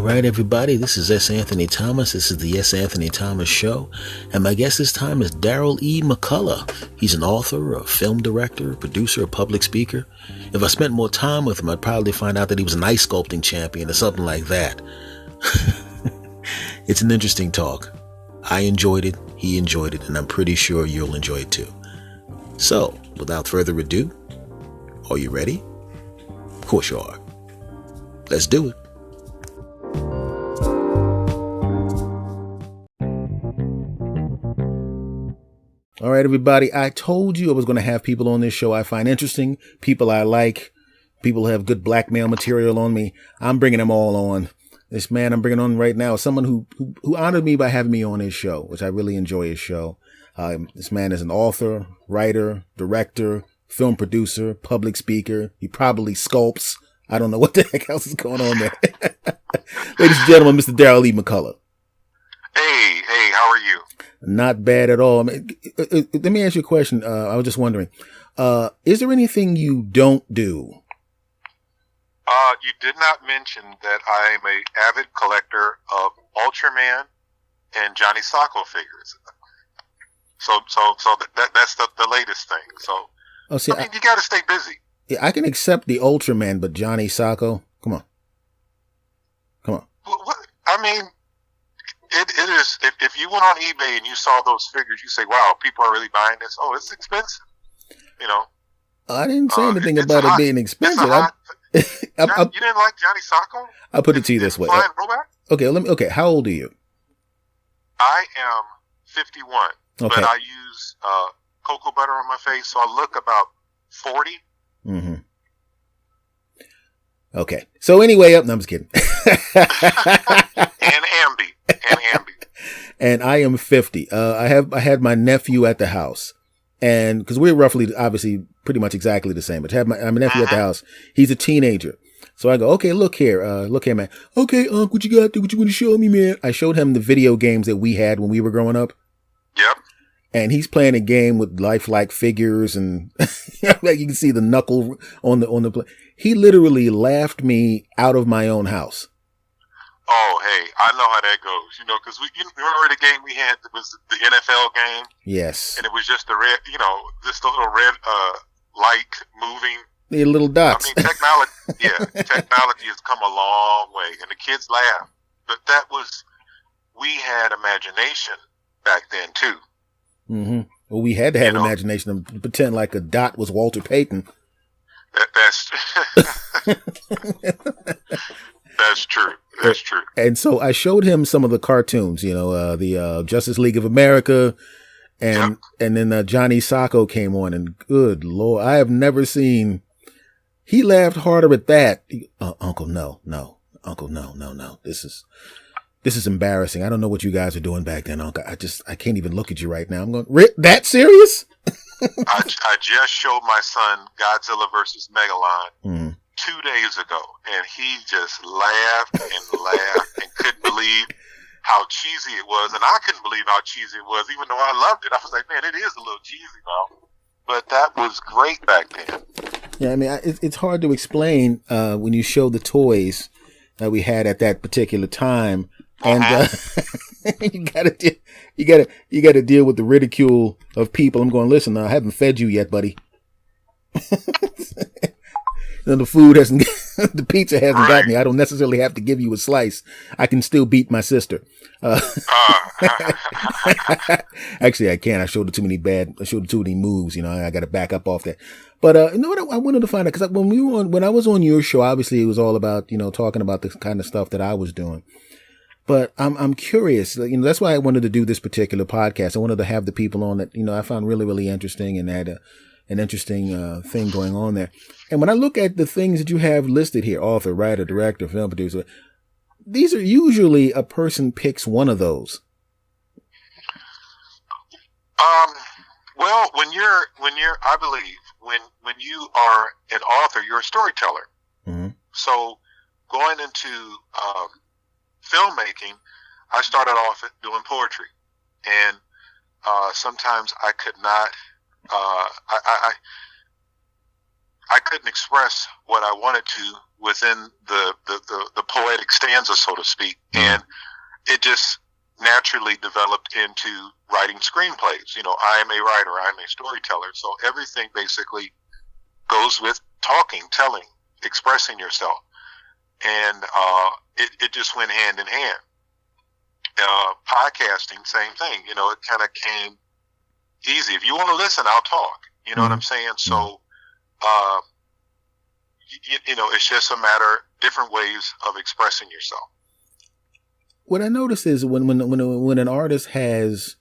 right, everybody, this is S. Anthony Thomas. This is the S. Anthony Thomas Show. And my guest this time is Darryl E. McCullough. He's an author, a film director, a producer, a public speaker. If I spent more time with him, I'd probably find out that he was an ice sculpting champion or something like that. It's an interesting talk. I enjoyed it, he enjoyed it, and I'm pretty sure you'll enjoy it too. So, without further ado, are you ready? Of course you are. Let's do it. All right, everybody. I told you I was going to have people on this show I find interesting, people I like, people who have good blackmail material on me. I'm bringing them all on. This man I'm bringing on right now is someone who honored me by having me on his show, which I really enjoy his show. This man is an author, writer, director, film producer, public speaker. He probably sculpts. I don't know what the heck else is going on there. Ladies and gentlemen, Mr. Darryl E. McCullough. Hey, how are you? Not bad at all. I mean, let me ask you a question. I was just wondering, is there anything you don't do? You did not mention that I am an avid collector of Ultraman and Johnny Sacco figures. So that's the latest thing. So, I mean, you got to stay busy. Yeah, I can accept the Ultraman, but Johnny Sacco, come on. What? I mean, it is. If you went on eBay and you saw those figures, you say, "Wow, people are really buying this." Oh, it's expensive. You know. I didn't say anything about it being expensive. You didn't like Johnny Sacco? I'll put it to you this way. Okay. How old are you? I am 51. Okay. But I use cocoa butter on my face, so I look about 40. Mm-hmm. Okay. So anyway, no, I'm just kidding. And Ambi. And I am 50. I had my nephew at the house, and because we're roughly, obviously, pretty much exactly the same. But I have my nephew at the house. He's a teenager. So I go, okay, look here, man. Okay, what you got there? What you want to show me, man? I showed him the video games that we had when we were growing up. Yep. And he's playing a game with lifelike figures, and like you can see the knuckle on the play. He literally laughed me out of my own house. Oh, hey, I know how that goes. You know, because you remember the game we had that was the NFL game. Yes. And it was just the red, just a little red light moving. The little dots. I mean, technology has come a long way, and the kids laugh. But we had imagination back then too. Mm-hmm. Well, we had to have imagination to pretend like a dot was Walter Payton. That's that's true. That's true. And so I showed him some of the cartoons, the Justice League of America, and then Johnny Sacco came on, and good Lord, I have never seen. He laughed harder at that. Uncle, no. Uncle, no. This is embarrassing. I don't know what you guys are doing back then, Uncle. I can't even look at you right now. I'm going, that serious? I just showed my son Godzilla versus Megalon 2 days ago, and he just laughed and couldn't believe how cheesy it was. And I couldn't believe how cheesy it was, even though I loved it. I was like, man, it is a little cheesy now. But that was great back then. Yeah, I mean, it's hard to explain when you show the toys that we had at that particular time. And you gotta deal with the ridicule of people. I'm going, listen, I haven't fed you yet, buddy. The food the pizza hasn't got me. I don't necessarily have to give you a slice. I can still beat my sister. Actually, I can't. I showed her too many moves. I got to back up off that. But you know what? I wanted to find out, because when I was on your show, obviously it was all about talking about the kind of stuff that I was doing. But I'm curious. That's why I wanted to do this particular podcast. I wanted to have the people on that I found really, really interesting, and had an interesting thing going on there. And when I look at the things that you have listed here, author, writer, director, film producer, these are usually a person picks one of those. Well, when I believe when you are an author, you're a storyteller. Mm-hmm. So going into filmmaking, I started off doing poetry, and sometimes I could not. I couldn't express what I wanted to within the poetic stanza, so to speak. And it just naturally developed into writing screenplays. I am a writer, I'm a storyteller. So everything basically goes with talking, telling, expressing yourself. And it just went hand in hand. Podcasting, same thing. It kind of came easy. If you want to listen, I'll talk. You know what I'm saying? So, it's just a matter, different ways of expressing yourself. What I notice is when an artist has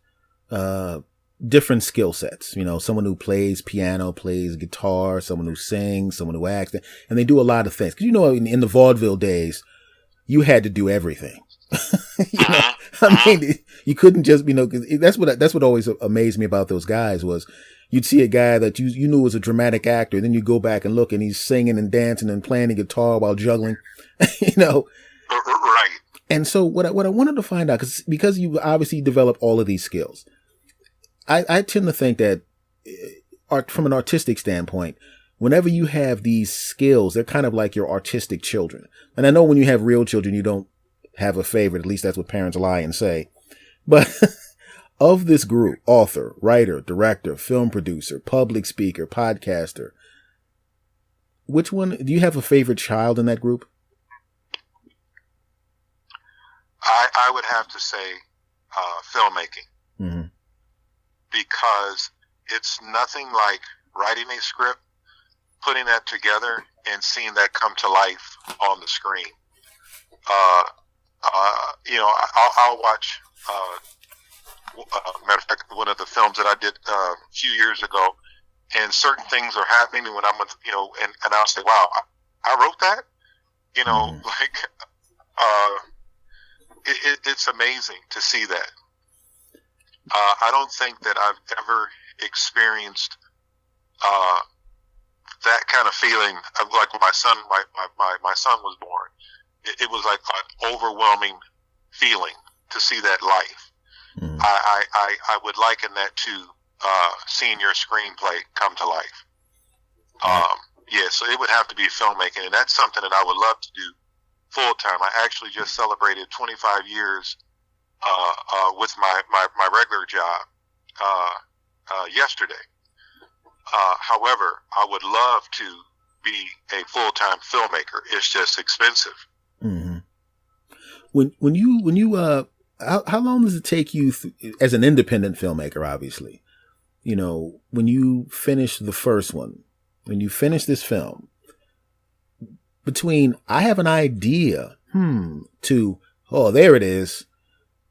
different skill sets, someone who plays piano, plays guitar, someone who sings, someone who acts, and they do a lot of things. Because in the vaudeville days, you had to do everything. You couldn't just, cause that's what always amazed me about those guys was you'd see a guy that you knew was a dramatic actor. Then you go back and look and he's singing and dancing and playing the guitar while juggling, Right. And so what I wanted to find out, because you obviously develop all of these skills, I tend to think that from an artistic standpoint, whenever you have these skills, they're kind of like your artistic children. And I know when you have real children, you don't have a favorite. At least that's what parents lie and say. But of this group, author, writer, director, film producer, public speaker, podcaster, which one, do you have a favorite child in that group? I would have to say filmmaking. Because it's nothing like writing a script, putting that together, and seeing that come to life on the screen. I'll watch, matter of fact, one of the films that I did a few years ago, and certain things are happening when I'm with, and I'll say, wow, I wrote that? It's amazing to see that. I don't think that I've ever experienced that kind of feeling of like when my son was born. It was like an overwhelming feeling to see that life. I would liken that to seeing your screenplay come to life. So it would have to be filmmaking, and that's something that I would love to do full time. I actually just celebrated 25 years with my regular job yesterday. However, I would love to be a full-time filmmaker. It's just expensive. When you how long does it take you as an independent filmmaker? Obviously, when you finish the first one, when you finish this film, between I have an idea to there it is.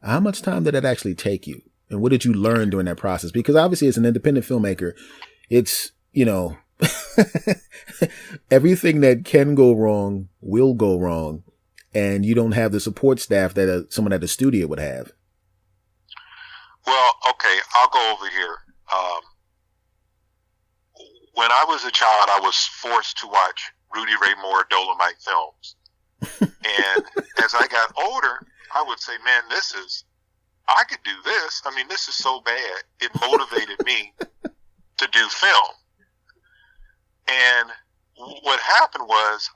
How much time did that actually take you? And what did you learn during that process? Because obviously as an independent filmmaker, it's, everything that can go wrong will go wrong. And you don't have the support staff that someone at the studio would have. Well, okay, I'll go over here. When I was a child, I was forced to watch Rudy Ray Moore Dolomite films. And as I got older, I would say, man, I could do this. I mean, this is so bad. It motivated me to do film. And what happened was,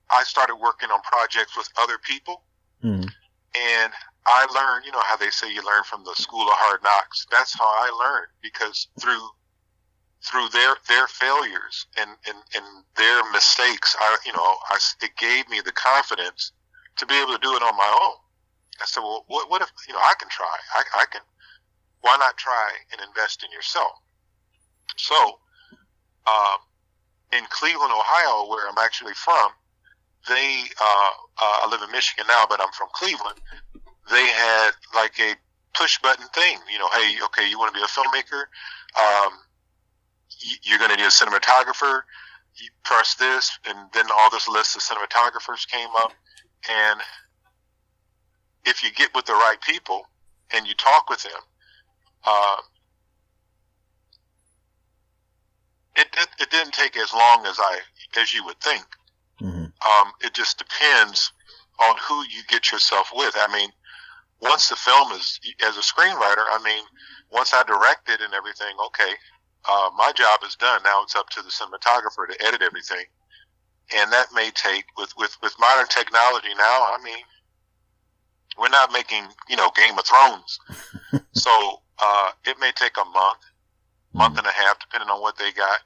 I started working on projects with other people. And I learned, how they say you learn from the school of hard knocks. That's how I learned, because through their failures and their mistakes, it gave me the confidence to be able to do it on my own. I said, well, what if, I can try. I can. Why not try and invest in yourself? So, in Cleveland, Ohio, where I'm actually from, I live in Michigan now, but I'm from Cleveland. They had like a push button thing, hey, okay, you want to be a filmmaker? You're going to need a cinematographer. You press this, and then all this list of cinematographers came up. And if you get with the right people and you talk with them, it didn't take as long as you would think. It just depends on who you get yourself with. I mean, once the film is, as a screenwriter, once I direct it and everything, okay, my job is done. Now it's up to the cinematographer to edit everything. And that may take, with modern technology now, I mean, we're not making, Game of Thrones. So it may take a month and a half, depending on what they got,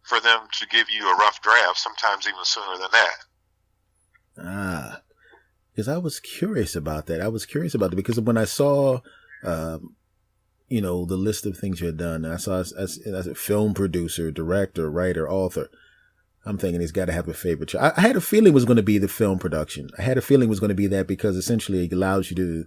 for them to give you a rough draft, sometimes even sooner than that. Because I was curious about that. Because when I saw, the list of things you had done, I saw as a film producer, director, writer, author. I'm thinking he's got to have a favorite show. I had a feeling it was going to be the film production. I had a feeling it was going to be that because essentially it allows you to,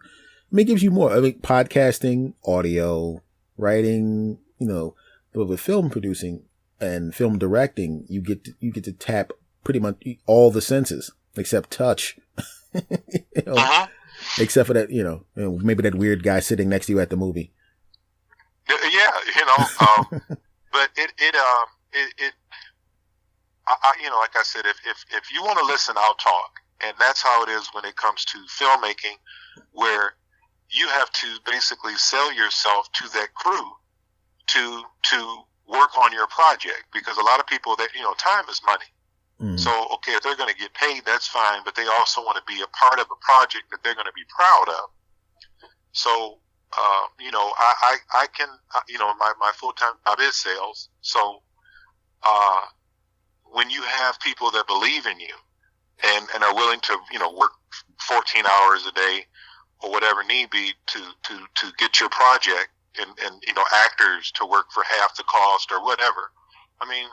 it gives you more. I mean, podcasting, audio, writing, but with film producing and film directing, you get to tap pretty much all the senses except touch. Except for that, maybe that weird guy sitting next to you at the movie. Yeah, but it like I said, if you want to listen, I'll talk. And that's how it is when it comes to filmmaking, where you have to basically sell yourself to that crew to work on your project, because a lot of people that, time is money. Mm-hmm. So, okay, if they're going to get paid, that's fine, but they also want to be a part of a project that they're going to be proud of. So, I can, my full-time job is sales. So, when you have people that believe in you and are willing to, work 14 hours a day or whatever need be to get your project and actors to work for half the cost or whatever, I mean,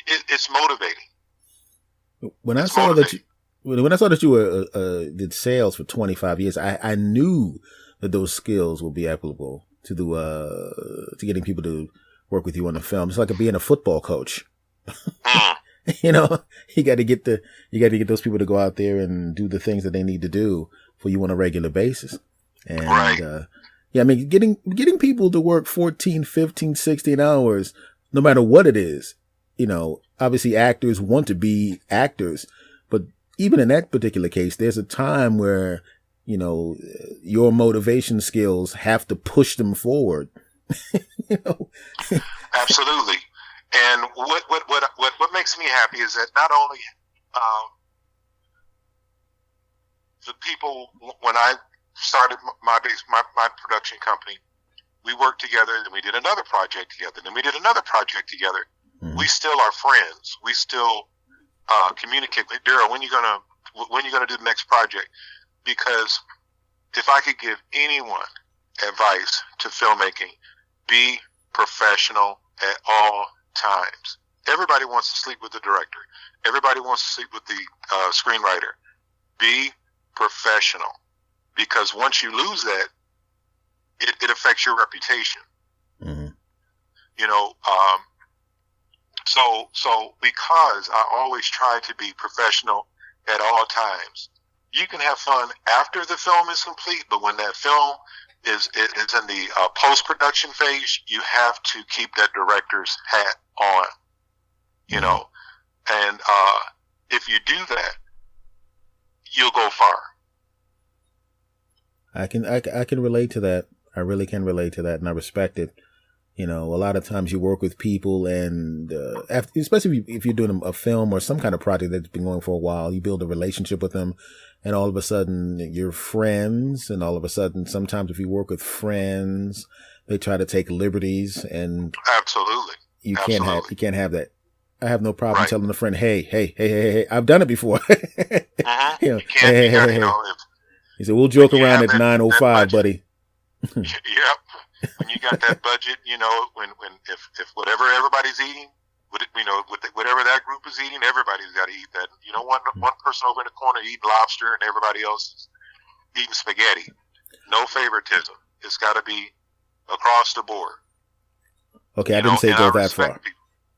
it's motivating. When I saw that you were did sales for 25 years, I knew that those skills would be applicable to getting people to work with you on the film. It's like being a football coach. You got to get those people to go out there and do the things that they need to do for you on a regular basis. And right. I mean, getting people to work 14, 15, 16 hours, no matter what it is. Obviously actors want to be actors, but even in that particular case, there's a time where, your motivation skills have to push them forward. Absolutely. And what makes me happy is that not only, the people, when I started my production company, we worked together, and we did another project together, and we did another project together. Mm-hmm. We still are friends. We still communicate. Darryl, when you gonna do the next project? Because if I could give anyone advice to filmmaking, be professional at all times. Everybody wants to sleep with the director. Everybody wants to sleep with the screenwriter. Be professional, because once you lose that, it affects your reputation. Mm-hmm. So because I always try to be professional at all times, you can have fun after the film is complete, but when that film is in the post-production phase, you have to keep that director's hat on, and if you do that, you'll go far. I can relate to that. I really can relate to that, and I respect it. A lot of times you work with people, and especially if you're doing a film or some kind of project that's been going for a while, you build a relationship with them, and all of a sudden you're friends, and all of a sudden, sometimes if you work with friends, they try to take liberties, and absolutely, you can't have that. I have no problem telling a friend, hey, I've done it before. Uh-huh. You can't, he said, we'll joke around at 9:05, buddy. Yep. When you got that budget, if whatever everybody's eating, whatever that group is eating, everybody's got to eat that. One person over in the corner eating lobster and everybody else is eating spaghetti. No favoritism. It's got to be across the board. Okay, I didn't say go that far.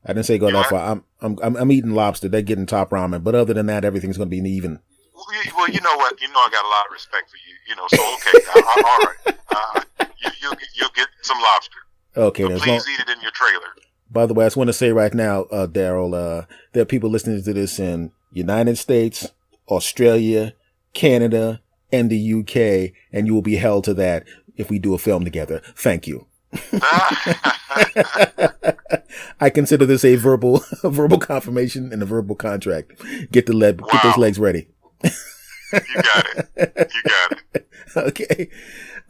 I didn't say go that far. I'm eating lobster. They're getting top ramen, but other than that, everything's going to be even. Well, you know what? I got a lot of respect for you. So okay, all right. You'll get some lobster. Okay, but please eat it in your trailer. By the way, I just want to say right now, Darryl, there are people listening to this in United States, Australia, Canada, and the UK, and you will be held to that if we do a film together. Thank you. I consider this a verbal confirmation and a verbal contract. Get those legs ready. You got it. You got it. Okay.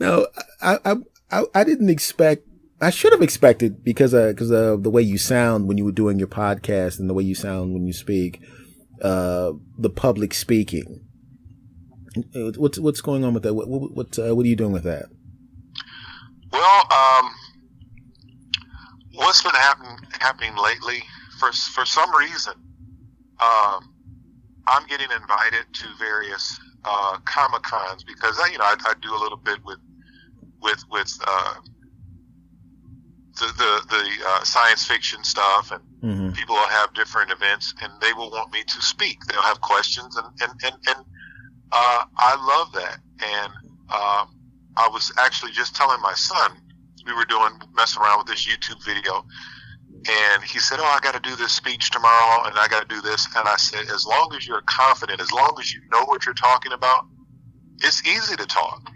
Now, I didn't expect. I should have expected because of the way you sound when you were doing your podcast and the way you sound when you speak, the public speaking. What's going on with that? What are you doing with that? Well, what's been happening lately? For some reason, I'm getting invited to various Comic-Cons because I do a little bit with the science fiction stuff, and people will have different events, and they will want me to speak. They'll have questions, and I love that. And I was actually just telling my son, we were messing around with this YouTube video, and he said, "Oh, I got to do this speech tomorrow, and I got to do this." And I said, "As long as you're confident, as long as you know what you're talking about, it's easy to talk.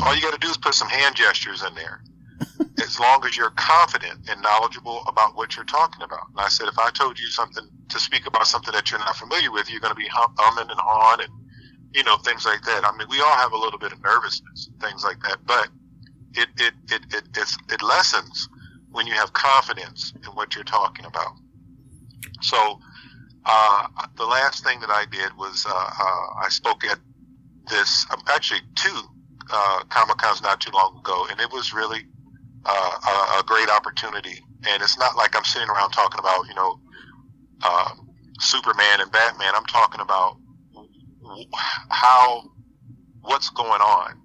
All you got to do is put some hand gestures in there. As long as you're confident and knowledgeable about what you're talking about." And I said, if I told you something to speak about something that you're not familiar with, you're going to be humming and hawing and things like that. I mean, we all have a little bit of nervousness, things like that, but it lessens when you have confidence in what you're talking about. So the last thing that I did was I spoke at actually two Comic-Cons not too long ago, and it was really a great opportunity. And it's not like I'm sitting around talking about Superman and Batman. I'm talking about what's going on.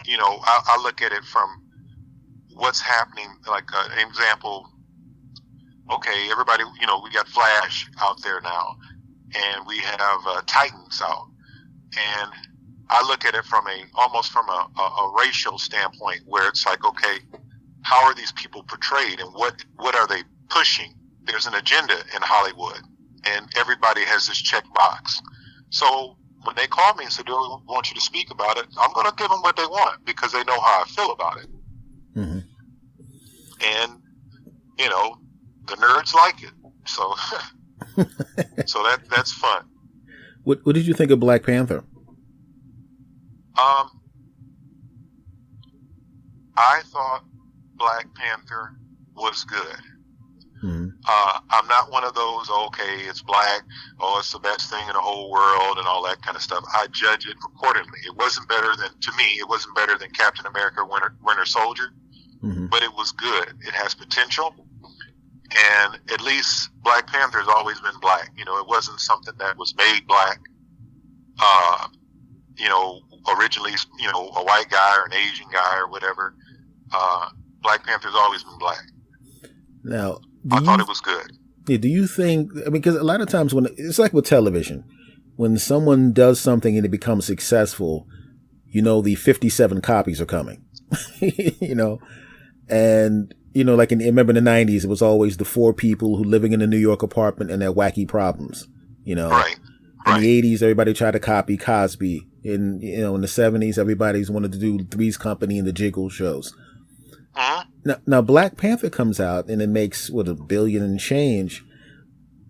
I look at it from what's happening. Like an example, okay, everybody, we got Flash out there now, and we have Titans out, and I look at it almost from a racial standpoint, where it's like, okay, how are these people portrayed, and what are they pushing? There's an agenda in Hollywood, and everybody has this check box. So when they call me and say, "Do we want you to speak about it?" I'm going to give them what they want because they know how I feel about it. Mm-hmm. And, the nerds like it. So, so that's fun. What did you think of Black Panther? I thought Black Panther was good. Mm-hmm. I'm not one of those, okay, it's black, it's the best thing in the whole world and all that kind of stuff. I judge it accordingly. It wasn't better than Captain America Winter Soldier, mm-hmm. but it was good. It has potential, and at least Black Panther has always been black. It wasn't something that was made black, originally, a white guy or an Asian guy or whatever. Black Panther's always been black. Now, I thought it was good. Yeah, do you think, because a lot of times it's like with television, when someone does something and it becomes successful, the 57 copies are coming, and, remember in the 90s, it was always the four people who living in a New York apartment and their wacky problems, Right. In the 80s, everybody tried to copy Cosby. In the 70s, everybody's wanted to do Three's Company and the Jiggle shows. Mm-hmm. Now, Black Panther comes out and it makes $1 billion and change,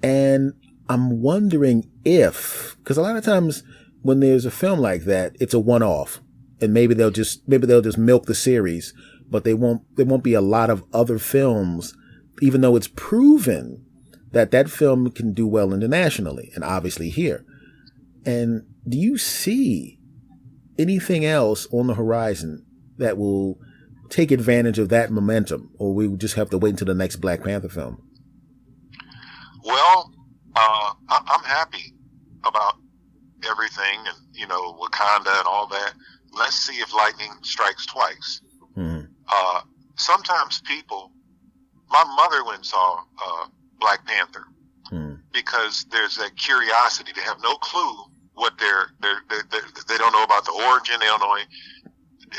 and I'm wondering if, because a lot of times when there's a film like that, it's a one-off, and maybe they'll just milk the series, but there won't be a lot of other films, even though it's proven that film can do well internationally and obviously here. And do you see anything else on the horizon that will take advantage of that momentum, or we just have to wait until the next Black Panther film? Well, I'm happy about everything, and Wakanda and all that. Let's see if lightning strikes twice. Mm-hmm. Sometimes my mother went and saw Black Panther because there's that curiosity. They have no clue what they don't know about the origin. They don't know.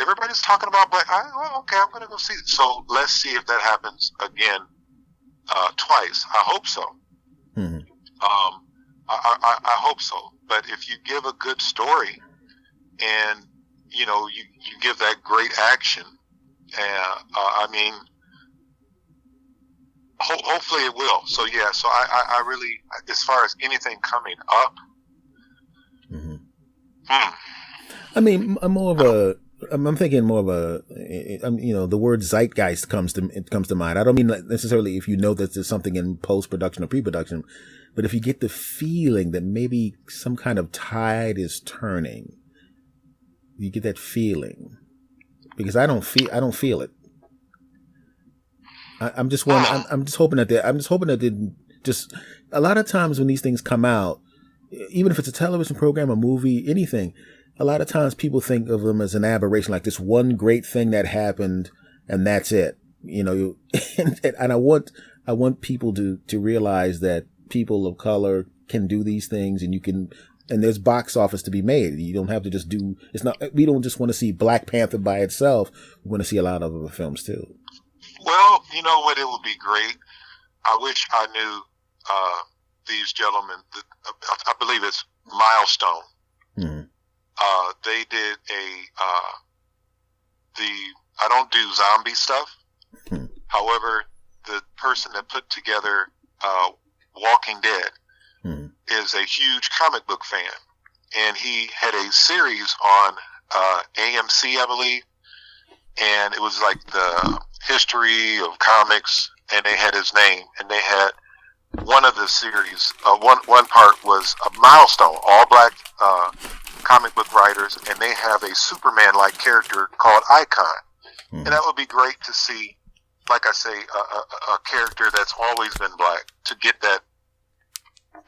Everybody's talking about Black. Okay, I'm going to go see it. So let's see if that happens again twice. I hope so. Mm-hmm. I hope so. But if you give a good story and you give that great action And I mean, hopefully it will. So yeah, so I really, as far as anything coming up, I mean, I'm thinking more of the word zeitgeist comes to mind. I don't mean necessarily if you know that there's something in post-production or pre-production, but if you get the feeling that maybe some kind of tide is turning, you get that feeling, because I don't feel it. I'm just hoping that just a lot of times when these things come out, even if it's a television program, a movie, anything, a lot of times people think of them as an aberration, like this one great thing that happened and that's it. And I want people to realize that people of color can do these things, and there's box office to be made. You don't have to just we don't just want to see Black Panther by itself. We want to see a lot of other films too. Well, you know what? It would be great. I wish I knew these gentlemen. I believe it's Milestone. Mm-hmm. They did I don't do zombie stuff. Mm-hmm. However, the person that put together Walking Dead mm-hmm. is a huge comic book fan, and he had a series on AMC, I believe, and it was like the history of comics, and they had his name, and they had one of the series, one part was a Milestone, all Black comic book writers, and they have a Superman-like character called Icon. Mm-hmm. And that would be great to see, like I say, a character that's always been Black, to get that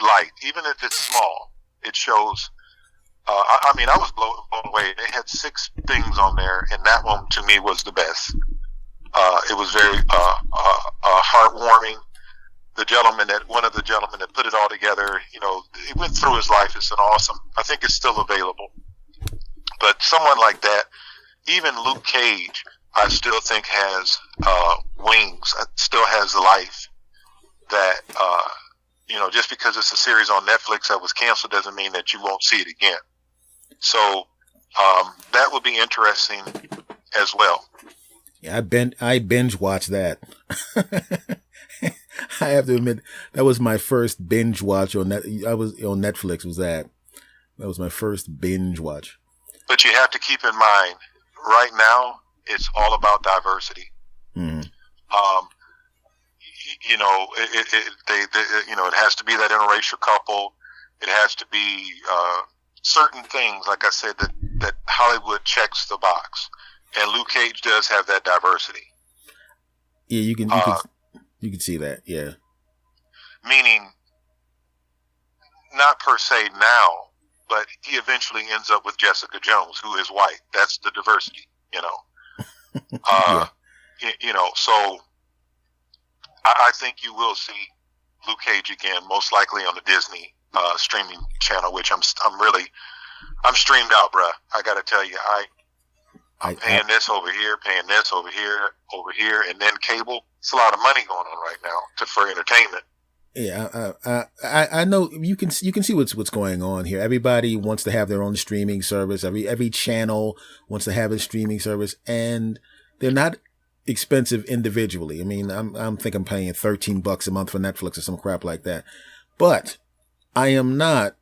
light, even if it's small. It shows. I mean, I was blown away. They had 6 things on there, and that one to me was the best. It was very heartwarming. One of the gentlemen that put it all together, he went through his life. It's an awesome. I think it's still available. But someone like that, even Luke Cage, I still think has wings. Still has life. That just because it's a series on Netflix that was canceled doesn't mean that you won't see it again. So that would be interesting as well. Yeah, I binge watched that. I have to admit, that was my first binge watch on I was on Netflix. That was my first binge watch. But you have to keep in mind, right now, it's all about diversity. Mm-hmm. It has to be that interracial couple. It has to be certain things, like I said, that Hollywood checks the box. And Luke Cage does have that diversity. Yeah, you can see that. Yeah. Meaning, not per se now, but he eventually ends up with Jessica Jones, who is white. That's the diversity, Yeah. So I think you will see Luke Cage again, most likely on the Disney streaming channel, which I'm streamed out, bruh. I got to tell you, I'm paying this over here, paying this over here, and then cable. It's a lot of money going on right now for entertainment. Yeah, I know you can see what's going on here. Everybody wants to have their own streaming service. Every channel wants to have a streaming service, and they're not expensive individually. I mean, I'm thinking I'm paying $13 a month for Netflix or some crap like that. But I am not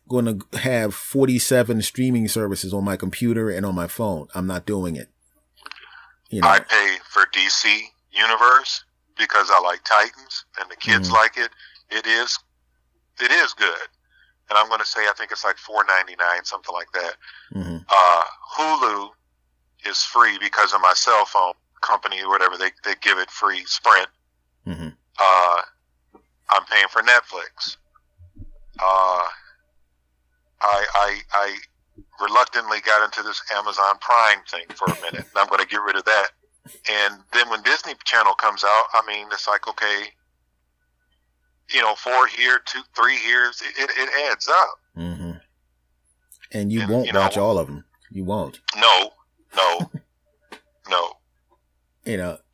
going to have 47 streaming services on my computer and on my phone. I'm not doing it. I pay for DC Universe because I like Titans and the kids like it. It is good. And I'm going to say, I think it's like $4.99, something like that. Mm-hmm. Hulu is free because of my cell phone company or whatever. They give it free, Sprint. Mm-hmm. I'm paying for Netflix. I reluctantly got into this Amazon Prime thing for a minute, and I'm going to get rid of that. And then when Disney Channel comes out, I mean, it's like, okay, 4 here, 2, 3 here, it adds up. Mm-hmm. And you won't watch all of them. You won't. No.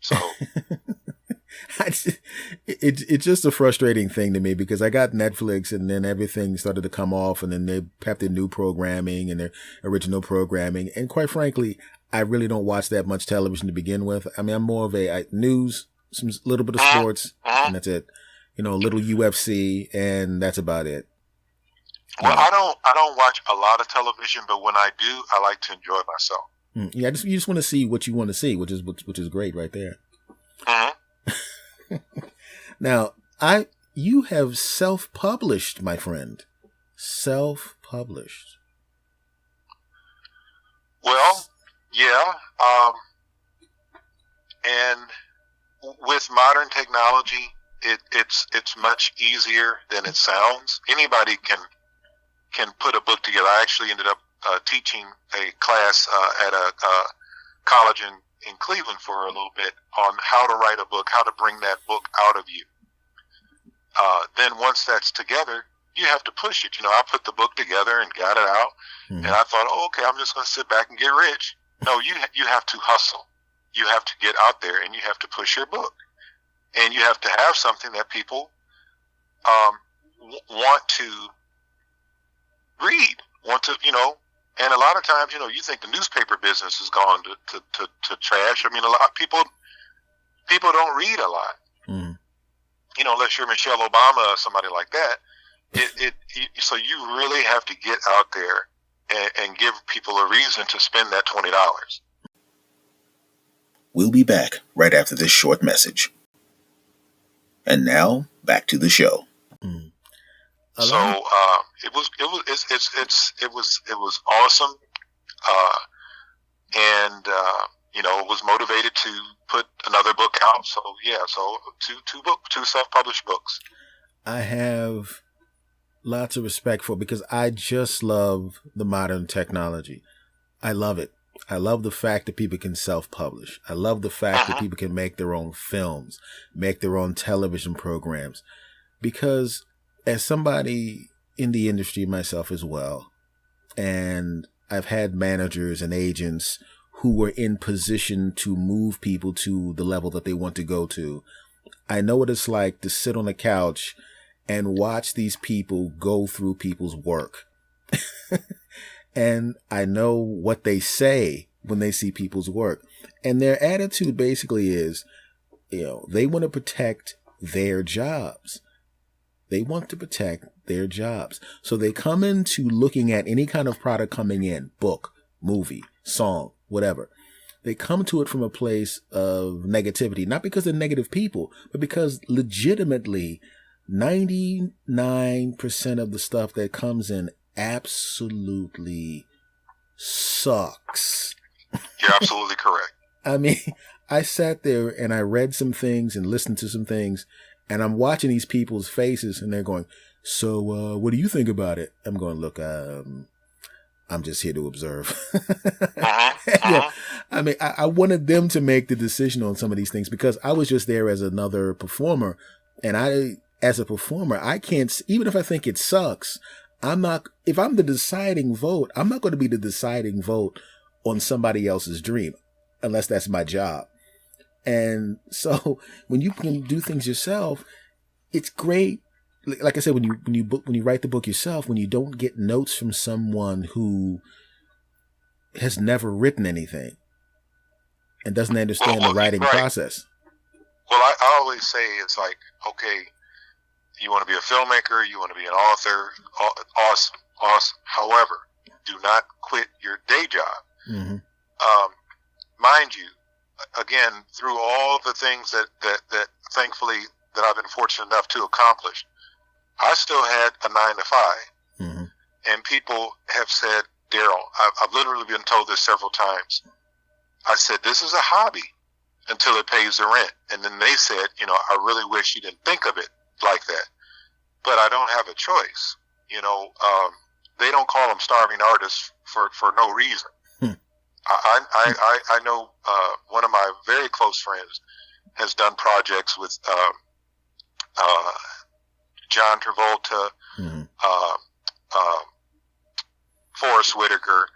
So it's just a frustrating thing to me, because I got Netflix and then everything started to come off, and then they have their new programming and their original programming. And quite frankly, I really don't watch that much television to begin with. I mean, I'm more of a news, some little bit of sports, and that's it. You know, a little UFC, and that's about it. Well, I don't watch a lot of television, but when I do, I like to enjoy myself. Yeah, you just want to see what you want to see, which is great right there. Now, you have self-published, my friend. Self-published. Well, yeah. And with modern technology, it's much easier than it sounds. Anybody can put a book together. I actually ended up teaching a class at a college in Cleveland for a little bit on how to write a book, how to bring that book out of you. Then once that's together, you have to push it. You know, I put the book together and got it out, and I thought, oh, okay, I'm just going to sit back and get rich. No, you have to hustle. You have to get out there, and you have to push your book. And you have to have something that people want to read, and a lot of times, you think the newspaper business has gone to trash. I mean, a lot of people don't read a lot, unless you're Michelle Obama or somebody like that. So you really have to get out there and give people a reason to spend that $20. We'll be back right after this short message. And now back to the show. So it was awesome, and it was motivated to put another book out. So yeah, so two self-published books. I have lots of respect for, because I just love the modern technology. I love it. I love the fact that people can self-publish. I love the fact that people can make their own films, make their own television programs, because as somebody in the industry myself as well, and I've had managers and agents who were in position to move people to the level that they want to go to, I know what it's like to sit on a couch and watch these people go through people's work. And I know what they say when they see people's work. And their attitude basically is, they want to protect their jobs. They want to protect their jobs. So they come into looking at any kind of product coming in, book, movie, song, whatever. They come to it from a place of negativity, not because they're negative people, but because legitimately 99% of the stuff that comes in absolutely sucks. You're absolutely correct. I mean, I sat there and I read some things and listened to some things, and I'm watching these people's faces and they're going, so what do you think about it? I'm going, look, I'm just here to observe. Yeah. I mean, I wanted them to make the decision on some of these things, because I was just there as another performer, and as a performer, I can't, even if I think it sucks, if I'm the deciding vote, I'm not going to be the deciding vote on somebody else's dream, unless that's my job. And so when you can do things yourself, it's great. Like I said, when you write the book yourself, when you don't get notes from someone who has never written anything and doesn't understand the writing process. Well, I always say it's like, okay, you want to be a filmmaker, you want to be an author, awesome. However, do not quit your day job. Mind you, again, through all the things that thankfully that I've been fortunate enough to accomplish, I still had a 9 to 5. And people have said, Darryl, I've literally been told this several times. I said, this is a hobby until it pays the rent. And then they said, I really wish you didn't think of it like that. But I don't have a choice. They don't call them starving artists for no reason. I know one of my very close friends has done projects with John Travolta, Forrest Whitaker,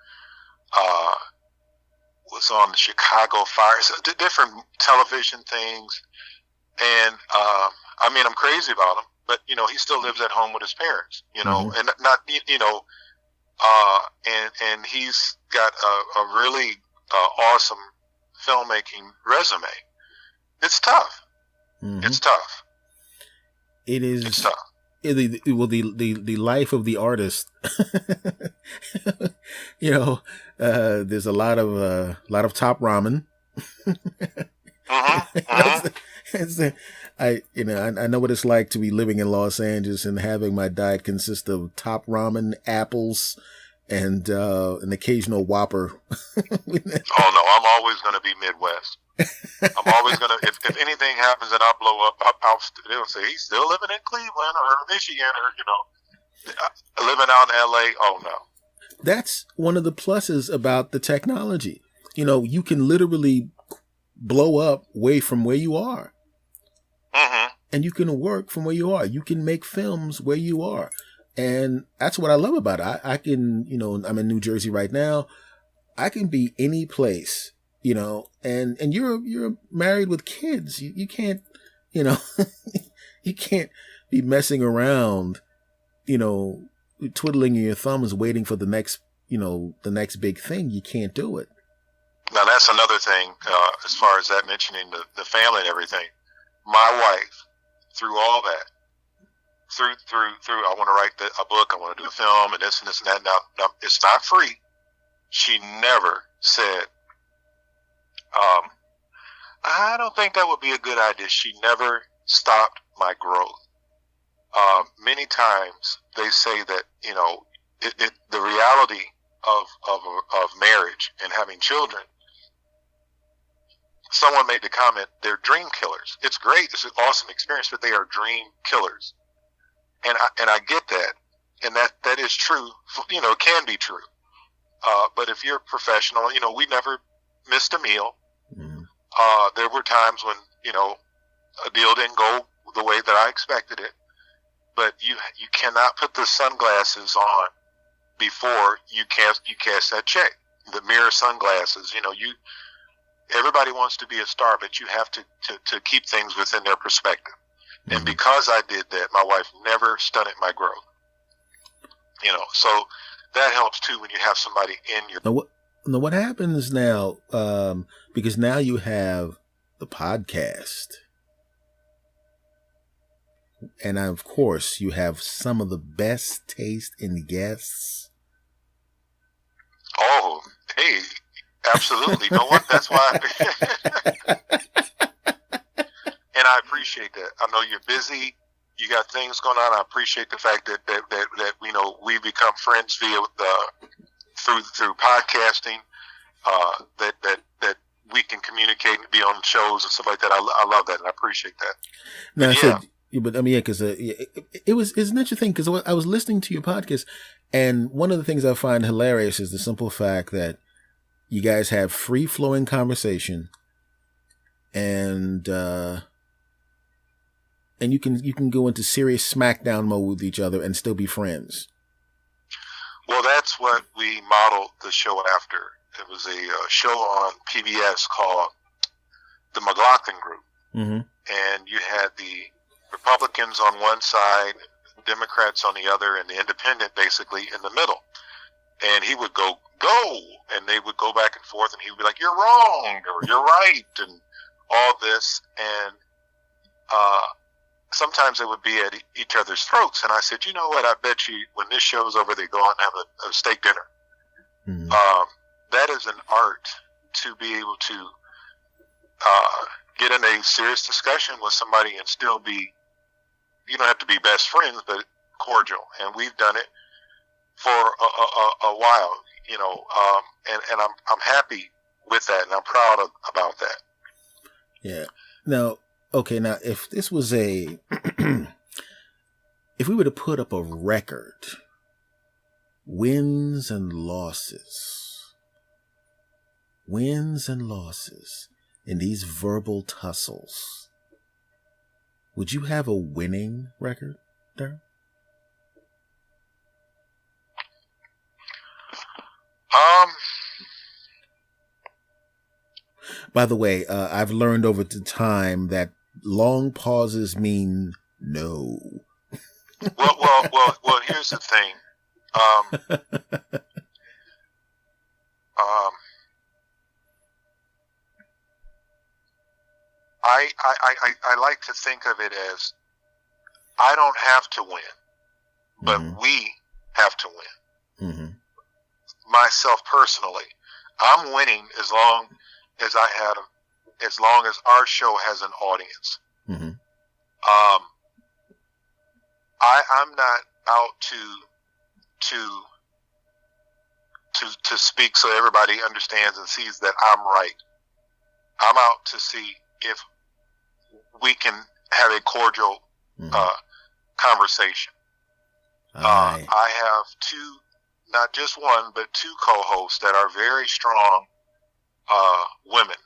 was on the Chicago Fire, so different television things. And I'm crazy about him, but he still lives at home with his parents, and not, and he's got a really awesome filmmaking resume. It's tough. Mm-hmm. It's tough. It is. It's tough. The life of the artist. There's a lot of top ramen. I know what it's like to be living in Los Angeles and having my diet consist of top ramen, apples, and an occasional Whopper. Oh no, I'm always going to be Midwest. I'm always going to, if anything happens and I blow up, they'll say he's still living in Cleveland or Michigan or, living out in LA. Oh no. That's one of the pluses about the technology. You can literally blow up way from where you are. Mm-hmm. And you can work from where you are. You can make films where you are. And that's what I love about it. I can, I'm in New Jersey right now. I can be any place, and you're married with kids. You can't, you can't be messing around, twiddling your thumbs, waiting for the next big thing. You can't do it. Now that's another thing, as far as that mentioning the family and everything. My wife, through all that, through I want to write a book, I want to do a film, and this and that. Now it's not free. She never said, I don't think that would be a good idea. She never stopped my growth. Many times they say that, the reality of marriage and having children, someone made the comment, they're dream killers. It's great. It's an awesome experience, but they are dream killers. And I get that. And that is true. It can be true. But if you're professional, we never missed a meal. Mm-hmm. There were times when, a deal didn't go the way that I expected it. But you cannot put the sunglasses on before you cast that check. The mirror sunglasses, everybody wants to be a star, but you have to keep things within their perspective. Mm-hmm. And because I did that, my wife never stunted my growth. So that helps too when you have somebody in your... Now what happens now, because now you have the podcast. And of course, you have some of the best taste in guests. Oh, hey, absolutely. You know what? That's why. And I appreciate that. I know you're busy. You got things going on. I appreciate the fact that we become friends via through podcasting. That we can communicate and be on shows and stuff like that. I love that and I appreciate that. Now, because it's an interesting thing because I was listening to your podcast, and one of the things I find hilarious is the simple fact that you guys have free flowing conversation, and you can go into serious smackdown mode with each other and still be friends. Well, that's what we modeled the show after. It was a show on PBS called The McCullough Group, mm-hmm. And you had the Republicans on one side, Democrats on the other, and the independent basically in the middle. And he would go, and they would go back and forth, and he would be like, "You're wrong," or "You're right," and all this. And sometimes they would be at each other's throats. And I said, you know what? I bet you when this show's over, they go out and have a steak dinner. Mm-hmm. That is an art to be able to get in a serious discussion with somebody and still be, you don't have to be best friends, but cordial. And we've done it for a while, and I'm happy with that, and I'm proud about that. Yeah. Now, if this was if we were to put up a record, wins and losses in these verbal tussles, would you have a winning record, Darryl? By the way, I've learned over the time that long pauses mean no. Well. Here's the thing. I like to think of it as I don't have to win, but we have to win. Myself personally, I'm winning as long as our show has an audience. I'm not out to speak so everybody understands and sees that I'm right. I'm out to see if we can have a cordial conversation. I have two, not just one, but two co-hosts that are very strong women,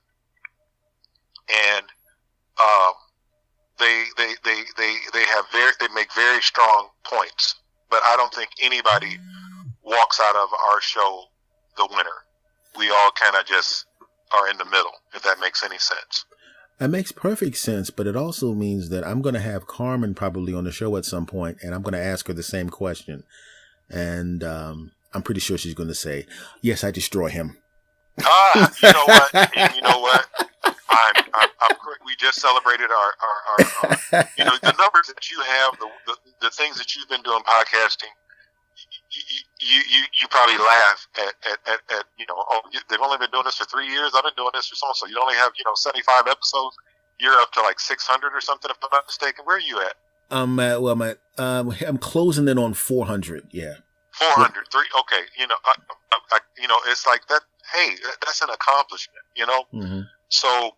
and they make very strong points. But I don't think anybody walks out of our show the winner. We all kind of just are in the middle, if that makes any sense. That makes perfect sense, but it also means that I'm going to have Carmen probably on the show at some point, and I'm going to ask her the same question. And I'm pretty sure she's going to say, yes, I destroy him. You know what? And you know what? I'm we just celebrated our the numbers that you have, the things that you've been doing podcasting. You probably laugh at they've only been doing this for 3 years. I've been doing this for so you only have 75 episodes. You're up to like 600 or something, if I'm not mistaken. Where are you at? I'm closing in on 400. Yeah, 400. Okay. It's like that. Hey, that's an accomplishment. So,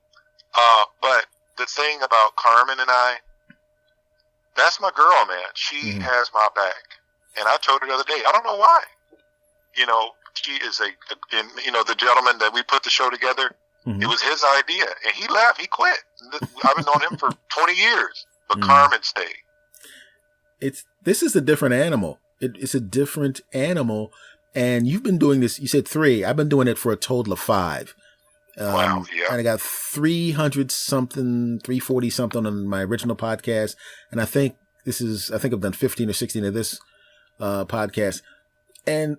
but the thing about Carmen and I, that's my girl, man. She has my back. And I told her the other day, I don't know why. She is the gentleman that we put the show together, it was his idea. And he left. He quit. I've been knowing him for 20 years. But Carmen stayed. This is a different animal. It's a different animal. And you've been doing this, you said 3. I've been doing it for a total of 5. Wow, yeah. And I got 340 something on my original podcast. And I think I've done 15 or 16 of this podcast. And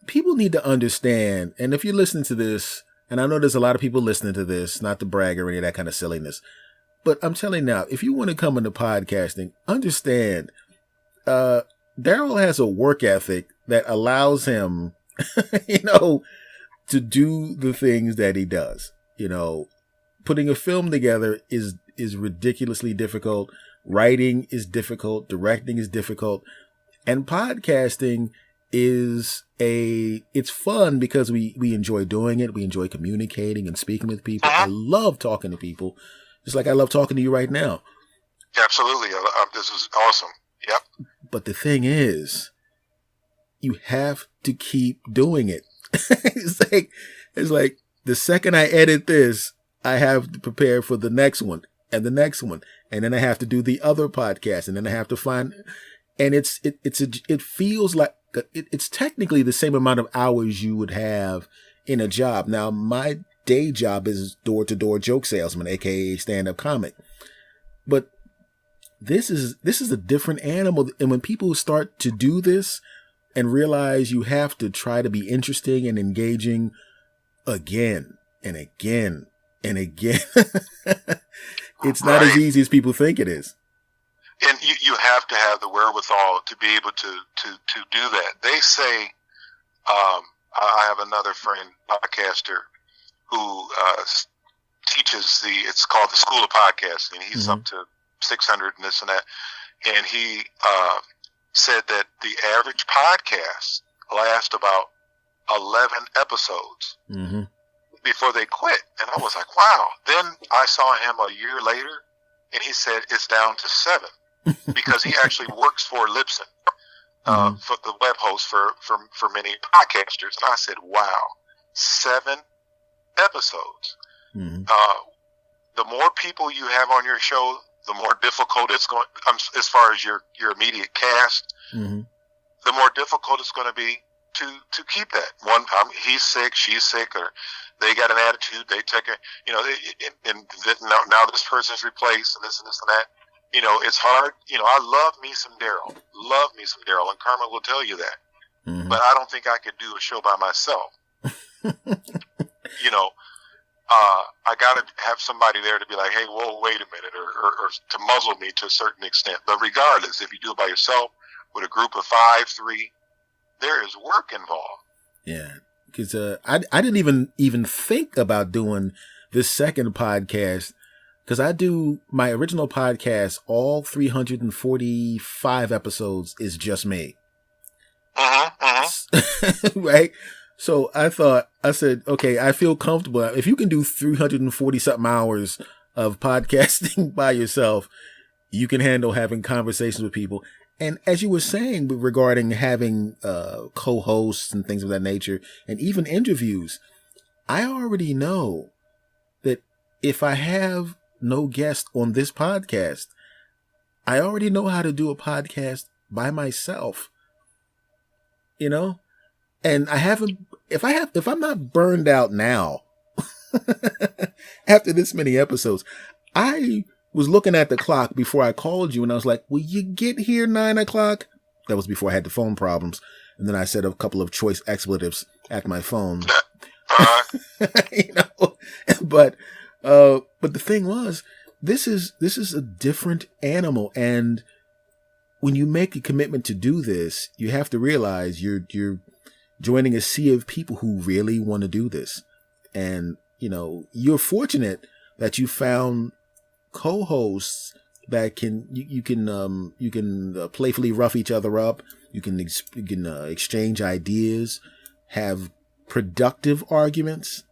people need to understand, and if you're listening to this, and I know there's a lot of people listening to this, not to brag or any of that kind of silliness, but I'm telling you now, if you want to come into podcasting, understand, Darryl has a work ethic that allows him, to do the things that he does. Putting a film together is ridiculously difficult. Writing is difficult. Directing is difficult. And podcasting it's fun because we enjoy doing it. We enjoy communicating and speaking with people. I love talking to people, just like I love talking to you right now. Absolutely. This is awesome. Yep. But the thing is, you have to keep doing it. It's like the second I edit this, I have to prepare for the next one, and then I have to do the other podcast, and then I have to find. And it feels like it's technically the same amount of hours you would have in a job. Now, my day job is door-to-door joke salesman, aka stand-up comic. But this is a different animal. And when people start to do this and realize you have to try to be interesting and engaging again and again and again, it's not as easy as people think it is. And you have to have the wherewithal to be able to do that. They say, I have another friend, podcaster, who teaches it's called the School of Podcasting. He's up to 600 and this and that. And he said that the average podcast lasts about 11 episodes before they quit. And I was like, wow. Then I saw him a year later, and he said it's down to 7. Because he actually works for Libsyn, for the web host for many podcasters. And I said, wow, 7 episodes. The more people you have on your show, the more difficult it's going, as far as your immediate cast, the more difficult it's going to be to keep that. One, he's sick, she's sick, or they got an attitude, they take it, and now this person's replaced, and this and this and that. It's hard. I love me some Darryl. And Carmen will tell you that. But I don't think I could do a show by myself. I got to have somebody there to be like, hey, whoa, wait a minute, or to muzzle me to a certain extent. But regardless, if you do it by yourself with a group of 5, 3, there is work involved. Yeah, because I didn't even think about doing this second podcast, because I do my original podcast, all 345 episodes is just me. Right? So I said, okay, I feel comfortable. If you can do 340 something hours of podcasting by yourself, you can handle having conversations with people. And as you were saying regarding having co-hosts and things of that nature, and even interviews, I already know that if I have no guest on this podcast, I already know how to do a podcast by myself. You know? And if I'm not burned out now, after this many episodes, I was looking at the clock before I called you and I was like, will you get here 9:00? That was before I had the phone problems. And then I said a couple of choice expletives at my phone. You know, but the thing was, this is a different animal. And when you make a commitment to do this, you have to realize you're joining a sea of people who really want to do this. And, you know, you're fortunate that you found co-hosts that you can playfully rough each other up. You can exchange ideas, have productive arguments.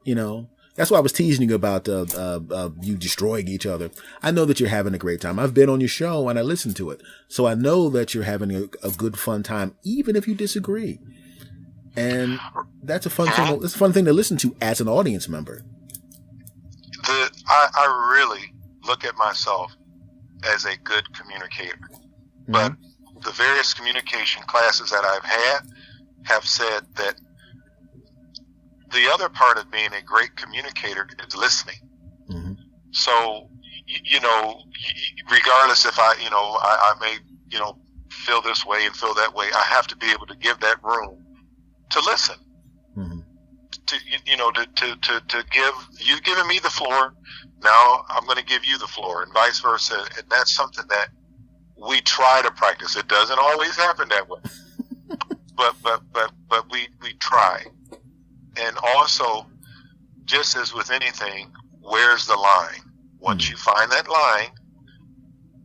You know, that's why I was teasing you about you destroying each other. I know that you're having a great time. I've been on your show and I listened to it, so I know that you're having a good fun time, even if you disagree. And that's a fun thing. It's a fun thing to listen to as an audience member. I really look at myself as a good communicator, but the various communication classes that I've had have said that the other part of being a great communicator is listening. Mm-hmm. So, you know, regardless if I may, you know, feel this way and feel that way, I have to be able to give that room to listen, to give you giving me the floor. Now I'm going to give you the floor, and vice versa. And that's something that we try to practice. It doesn't always happen that way, but we try. And also, just as with anything, where's the line? Once you find that line,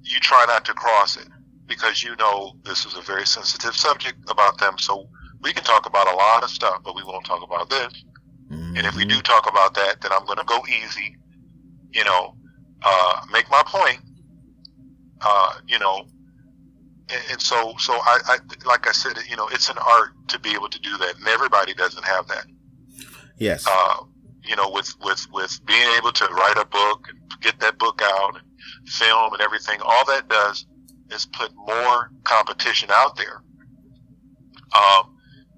you try not to cross it, because you know this is a very sensitive subject about them. So we can talk about a lot of stuff, but we won't talk about this. Mm-hmm. And if we do talk about that, then I'm going to go easy, you know, make my point, you know. And so I, like I said, you know, it's an art to be able to do that, and everybody doesn't have that. Yes. You know, with being able to write a book and get that book out and film and everything, all that does is put more competition out there.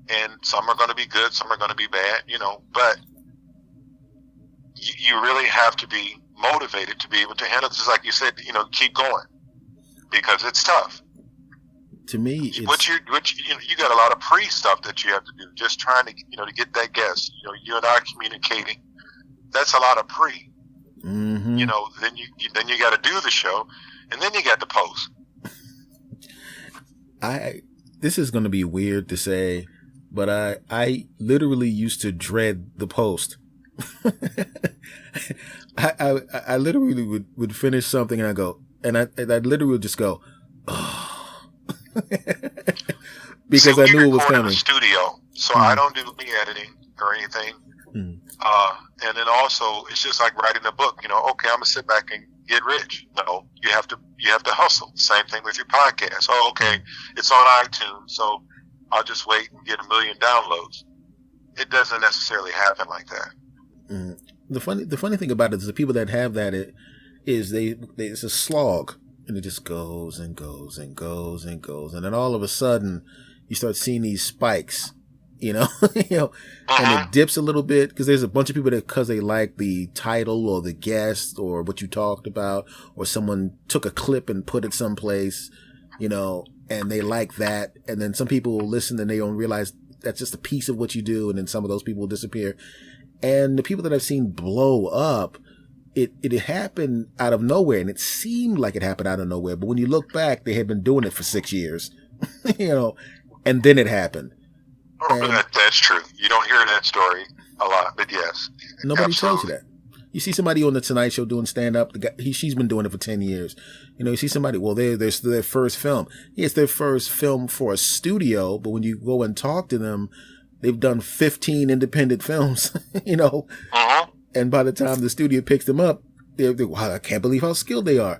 And some are going to be good, some are going to be bad, you know, but you really have to be motivated to be able to handle this. Just like you said, you know, keep going, because it's tough. To me, you got a lot of pre-stuff that you have to do, just trying to, you know, to get that guest. You know, you and I communicating, that's a lot of pre. Mm-hmm. You know, then you got to do the show, and then you got the post. This is going to be weird to say, but I literally used to dread the post. I literally would finish something and I go, and I literally would just go, oh. Because I knew it was coming. In the studio, so I don't do any editing or anything. And then also, it's just like writing a book. You know, okay, I'm gonna sit back and get rich. No, you have to hustle. Same thing with your podcast. Oh, okay, it's on iTunes, so I'll just wait and get 1 million downloads. It doesn't necessarily happen like that. The funny thing about it is the people that have that, it's a slog, and it just goes and goes and goes and goes, and then all of a sudden you start seeing these spikes, you know, and it dips a little bit because there's a bunch of people that, because they like the title or the guest or what you talked about, or someone took a clip and put it someplace, you know, and they like that, and then some people will listen and they don't realize that's just a piece of what you do, and then some of those people will disappear. And the people that I've seen blow up, it happened out of nowhere, and it seemed like it happened out of nowhere. But when you look back, they had been doing it for 6 years, and then it happened. That's true. You don't hear that story a lot, but yes. Nobody absolutely. tells you that. You see somebody on the Tonight Show doing stand-up, she's been doing it for 10 years. You see somebody, well, there's their first film. Yeah, it's their first film for a studio, but when you go and talk to them, they've done 15 independent films, Uh-huh. And by the time the studio picks them up, they're wow, I can't believe how skilled they are.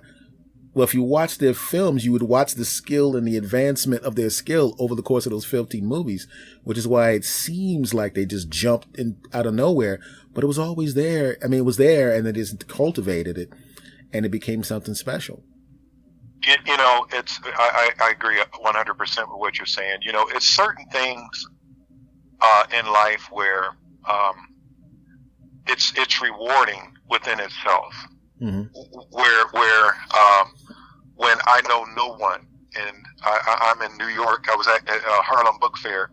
Well, if you watch their films, you would watch the skill and the advancement of their skill over the course of those 15 movies, which is why it seems like they just jumped in out of nowhere. But it was always there. I mean, it was there, and they just cultivated it, and it became something special. I agree 100% with what you're saying. It's certain things in life where it's rewarding within itself. Mm-hmm. Where when I know no one, and I'm in New York, I was at Harlem Book Fair,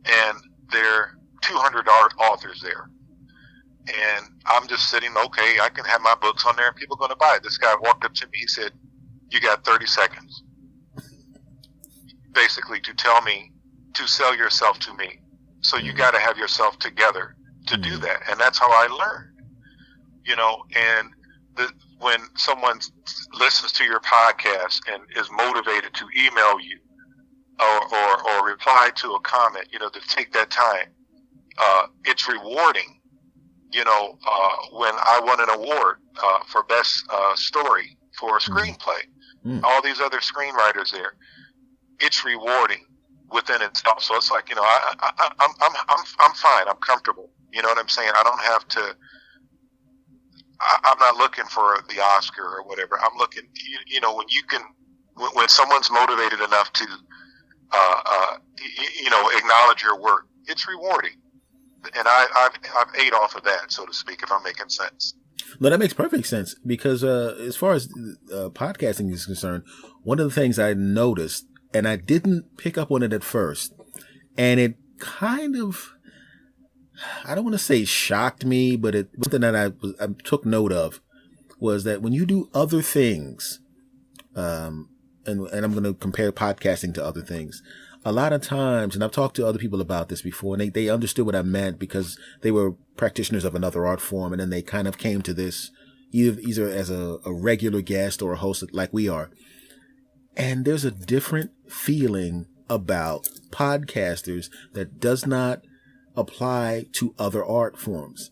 and there are 200 authors there. And I'm just sitting, okay, I can have my books on there and people are going to buy it. This guy walked up to me, he said, you got 30 seconds, basically, to tell me to sell yourself to me. So you got to have yourself together to do that. And that's how I learned, and when someone listens to your podcast and is motivated to email you or reply to a comment, to take that time, it's rewarding. When I won an award for best story for a screenplay, all these other screenwriters there, it's rewarding within itself. So it's like, I'm fine. I'm comfortable. You know what I'm saying? I don't have to. I'm not looking for the Oscar or whatever. I'm looking, when someone's motivated enough to, acknowledge your work, it's rewarding. And I've ate off of that, so to speak, if I'm making sense. No, that makes perfect sense because as far as podcasting is concerned, one of the things I noticed, and I didn't pick up on it at first, and it kind of, I don't want to say shocked me, but it something that I took note of was that when you do other things, and I'm going to compare podcasting to other things, a lot of times, and I've talked to other people about this before, and they understood what I meant because they were practitioners of another art form, and then they kind of came to this either as a regular guest or a host like we are. And there's a different feeling about podcasters that does not apply to other art forms.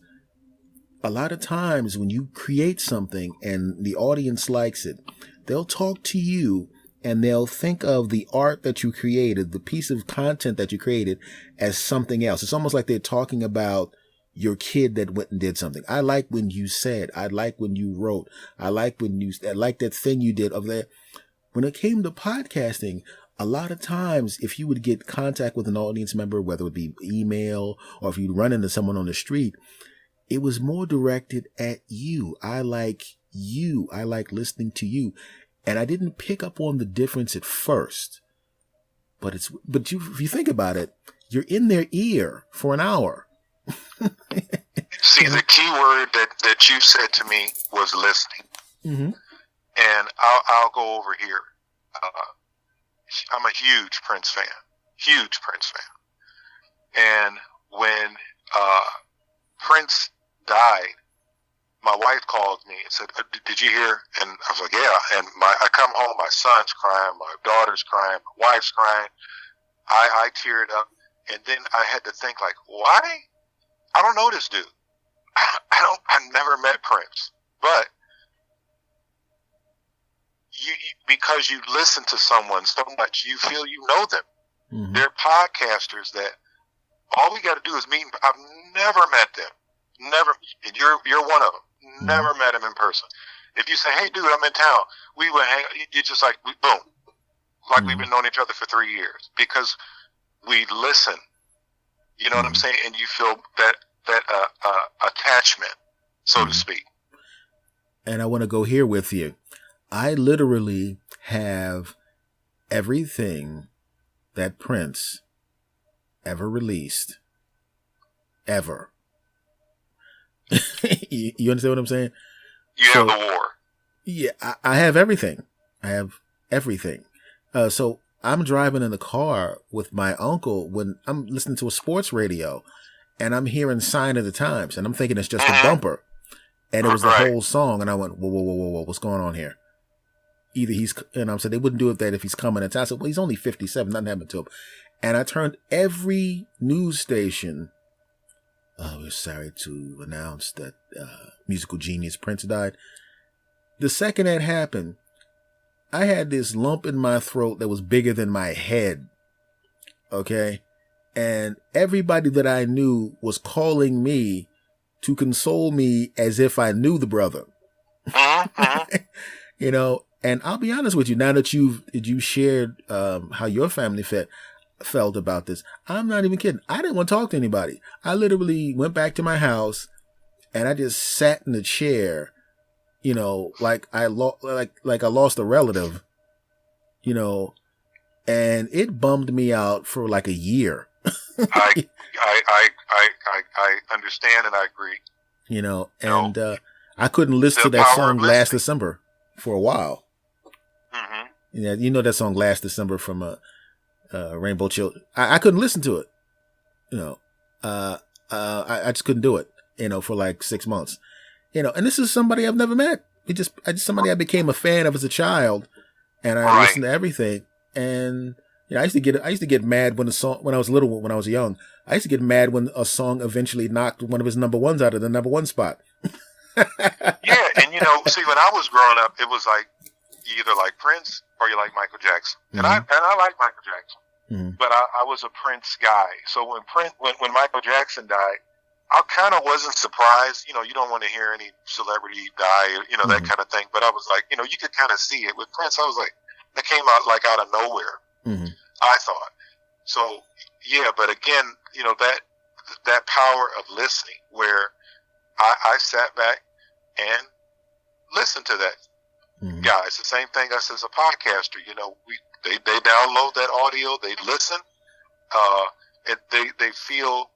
A lot of times when you create something and the audience likes it, they'll talk to you and they'll think of the art that you created, the piece of content that you created, as something else. It's almost like they're talking about your kid that went and did something. I like when you said, I like when you wrote, I like that thing you did over there. When it came to podcasting, a lot of times, if you would get contact with an audience member, whether it be email or if you'd run into someone on the street, it was more directed at you. I like you. I like listening to you. And I didn't pick up on the difference at first. But if you think about it, you're in their ear for an hour. See, the key word that you said to me was listening. Mm-hmm. And I'll go over here. I'm a huge Prince fan. And when Prince died, my wife called me and said, did you hear? And I was like, yeah. And I come home, my son's crying, my daughter's crying, my wife's crying. I teared up. And then I had to think, like, why? I don't know this dude. I never met Prince. But because you listen to someone so much, you feel you know them. Mm-hmm. They're podcasters that all we got to do is meet. I've never met them. Never. You're one of them. Mm-hmm. Never met him in person. If you say, hey, dude, I'm in town, we would hang. It's just like, boom. Like we've been knowing each other for 3 years because we listen. You know what I'm saying? And you feel that attachment, so to speak. And I want to go here with you. I literally have everything that Prince ever released, ever. You understand what I'm saying? You have the war. Yeah, I have everything. I have everything. So I'm driving in the car with my uncle when I'm listening to a sports radio, and I'm hearing "Sign of the Times," and I'm thinking it's just a bumper, and it was the whole song, and I went, whoa, what's going on here? Either he's, and I'm saying they wouldn't do it that if he's coming in town. I said, well, he's only 57, nothing happened to him. And I turned every news station. We're sorry to announce that musical genius Prince died. The second that happened, I had this lump in my throat that was bigger than my head. Okay? And everybody that I knew was calling me to console me as if I knew the brother. You know, and I'll be honest with you, now that you shared how your family felt about this, I'm not even kidding. I didn't want to talk to anybody. I literally went back to my house and I just sat in the chair, you know, like I lost a relative, you know, and it bummed me out for like a year. I understand and I agree. You know, and I couldn't listen to that song Last December for a while. Yeah, you know that song Last December from Rainbow Children. I couldn't listen to it. You know, I just couldn't do it. You know, for like 6 months. You know, and this is somebody I've never met. I just somebody I became a fan of as a child, and I listened to everything. And you know, I used to get mad when I was young. I used to get mad when a song eventually knocked one of his number ones out of the number one spot. Yeah, and you know, see, when I was growing up, it was like you either like Prince or you like Michael Jackson, and I like Michael Jackson, but I was a Prince guy. So when Michael Jackson died, I kind of wasn't surprised. You know, you don't want to hear any celebrity die, you know, that kind of thing. But I was like, you know, you could kind of see it with Prince. I was like, that came out like out of nowhere. I thought. So yeah, but again, you know, that power of listening, where I sat back and listened to that guy. It's the same thing us as a podcaster. You know, they download that audio, they listen, and they feel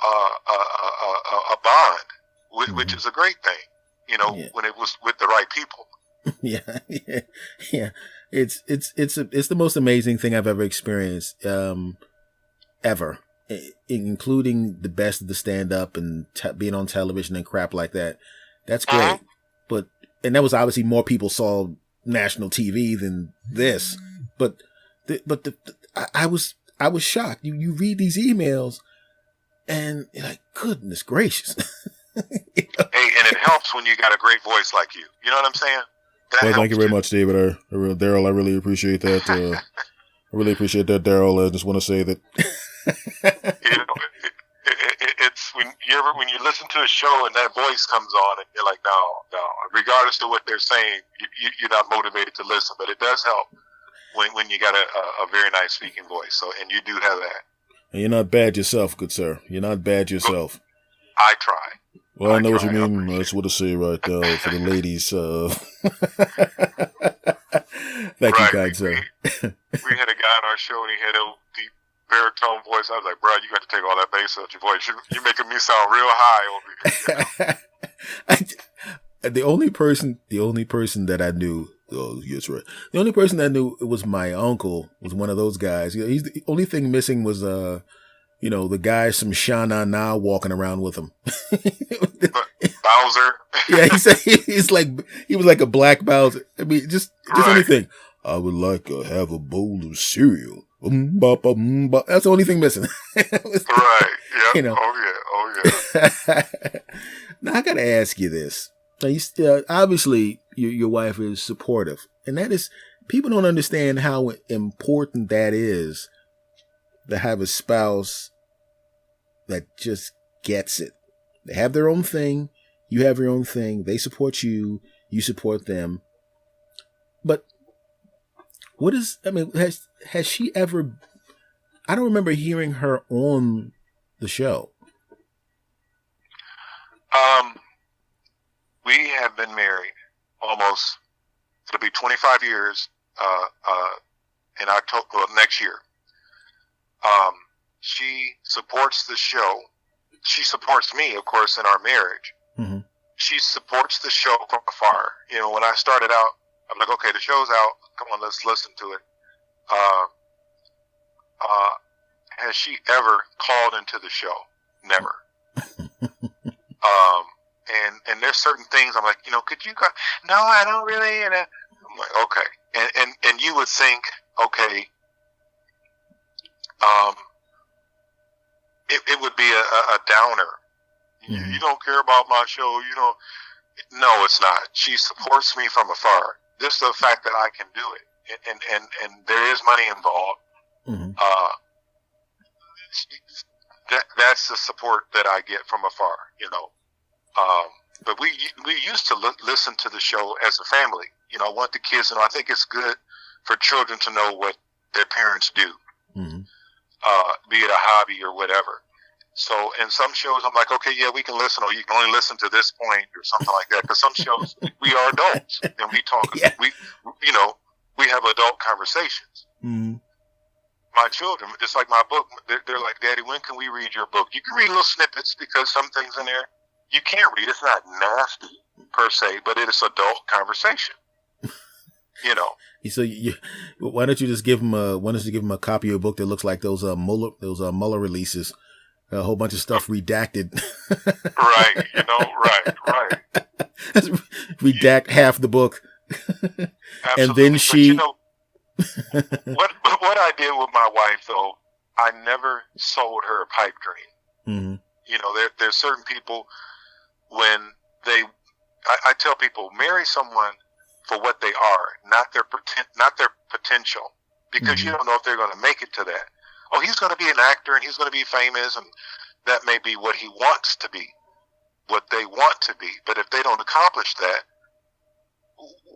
a bond, which is a great thing. You know, when it was with the right people. Yeah. It's the most amazing thing I've ever experienced, ever, including the best of the stand up and being on television and crap like that. That's great. And that was obviously more people saw national TV than this, but I was shocked. You read these emails and you're like, goodness gracious. You know? Hey, and it helps when you got a great voice like you. You know what I'm saying? Well, thank you very much, David. Darryl, I really appreciate that. I really appreciate that, Darryl. I just want to say that. You know, it's when you listen to a show and that voice comes on and you're like, no. Regardless of what they're saying, you're not motivated to listen. But it does help when you got a very nice speaking voice. So, and you do have that. And you're not bad yourself, good sir. You're not bad yourself. I try. Well, I know what you mean. That's what I say right there for the ladies. Thank you, kind sir. We had a guy on our show and he had a deep baritone voice. I was like, bro, you got to take all that bass out your voice. You're making me sound real high over here. The only person that I knew. Oh, yes, right. The only person I knew was my uncle. Was one of those guys. You know, he's the only thing missing was you know, the guy from Sha Na Na walking around with him. Bowser. Yeah, he was like a black Bowser. I mean, just anything. I would like to have a bowl of cereal. That's the only thing missing. Right. Yeah. You know. Oh yeah. Now I gotta ask you this. Now, obviously, your wife is supportive, and that is, people don't understand how important that is. To have a spouse that just gets it. They have their own thing. You have your own thing. They support you. You support them. But has she ever, I don't remember hearing her on the show. We have been married almost, it'll be 25 years, in October, next year. She supports the show. She supports me, of course, in our marriage. Mm-hmm. She supports the show from afar. You know, when I started out, I'm like, okay, the show's out. Come on, let's listen to it. Has she ever called into the show? Never. And there's certain things I'm like, you know, could you go? No, I don't really. And I'm like, okay. And you would think, okay, it would be a downer. Mm-hmm. You don't care about my show. You don't. No, it's not. She supports me from afar. Just the fact that I can do it, and there is money involved. Mm-hmm. That's the support that I get from afar. You know. But we used to listen to the show as a family. You know, I want the kids to know. I think it's good for children to know what their parents do, mm-hmm. Be it a hobby or whatever. So in some shows, I'm like, okay, yeah, we can listen, or you can only listen to this point or something like that. Because some shows, we are adults and we talk. Yeah. We have adult conversations. Mm-hmm. My children, just like my book, they're like, Daddy, when can we read your book? You can read little snippets because some things in there you can't read. It's not nasty per se, but it is adult conversation. You know. So why don't you just give them a copy of a book that looks like those Mueller releases, a whole bunch of stuff redacted. Right. You know. Right. Redact half the book. Absolutely. And then she. But what I did with my wife though, I never sold her a pipe dream. Mm-hmm. You know, there's certain people when I tell people marry someone for what they are, not their potential, because mm-hmm. you don't know if they're going to make it to that. Oh, he's going to be an actor and he's going to be famous, and that may be what he wants to be, what they want to be. But if they don't accomplish that,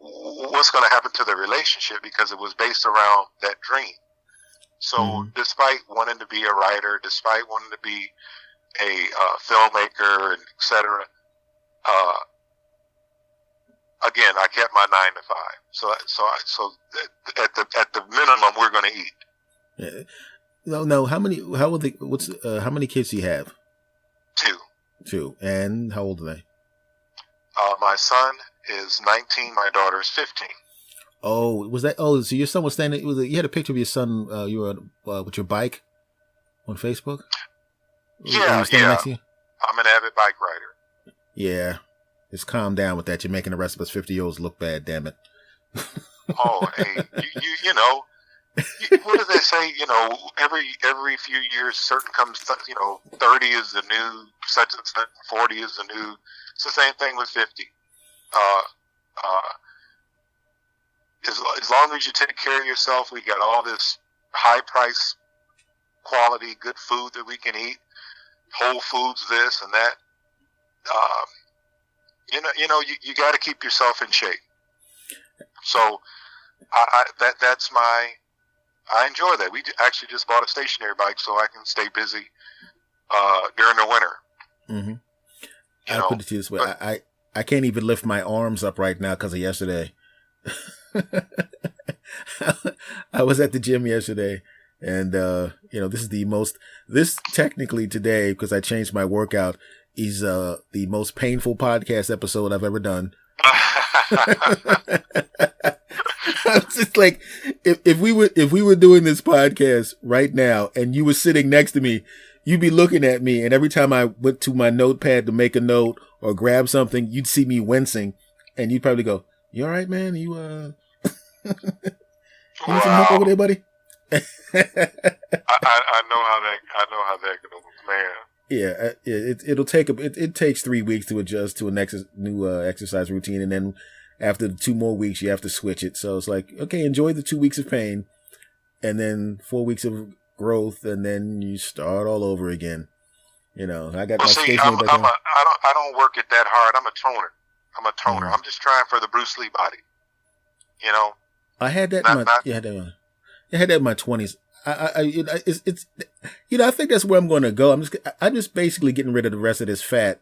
what's going to happen to their relationship? Because it was based around that dream. So mm-hmm. despite wanting to be a writer, despite wanting to be a filmmaker, and et cetera, again, I kept my 9 to 5. So at the minimum, we're going to eat. Yeah. No. How many kids do you have? 2. 2. And how old are they? My son is 19. My daughter is 15. Oh, was that? Oh, so your son was standing. You had a picture of your son. You were with your bike on Facebook. Yeah. Next to you? I'm an avid bike rider. Yeah. Just calm down with that. You're making the rest of us 50-year-olds look bad. Damn it. Oh, hey, you know. What do they say? You know, every few years, certain comes. 30 is the new such and such. 40 is the new. It's the same thing with 50. As long as you take care of yourself, we got all this high price, quality, good food that we can eat. Whole Foods, this and that. You got to keep yourself in shape. So, that's my. I enjoy that. We actually just bought a stationary bike so I can stay busy during the winter. Mm-hmm. I'll put it to you this way. I can't even lift my arms up right now because of yesterday. I was at the gym yesterday, and this technically today, because I changed my workout, is the most painful podcast episode I've ever done. I was just like, if we were doing this podcast right now and you were sitting next to me, you'd be looking at me, and every time I went to my notepad to make a note or grab something, you'd see me wincing, and you'd probably go, "You all right, man? You you need some help over there, buddy?" I know how that goes, man. Yeah, it takes 3 weeks to adjust to a new exercise routine, and then after 2 more weeks, you have to switch it. So it's like, okay, enjoy the 2 weeks of pain, and then 4 weeks of growth, and then you start all over again. I got my stationary back on. I don't work it that hard. I'm a toner. Mm-hmm. I'm just trying for the Bruce Lee body. I had that. I had that in my 20s. I think that's where I'm going to go. I'm just basically getting rid of the rest of this fat,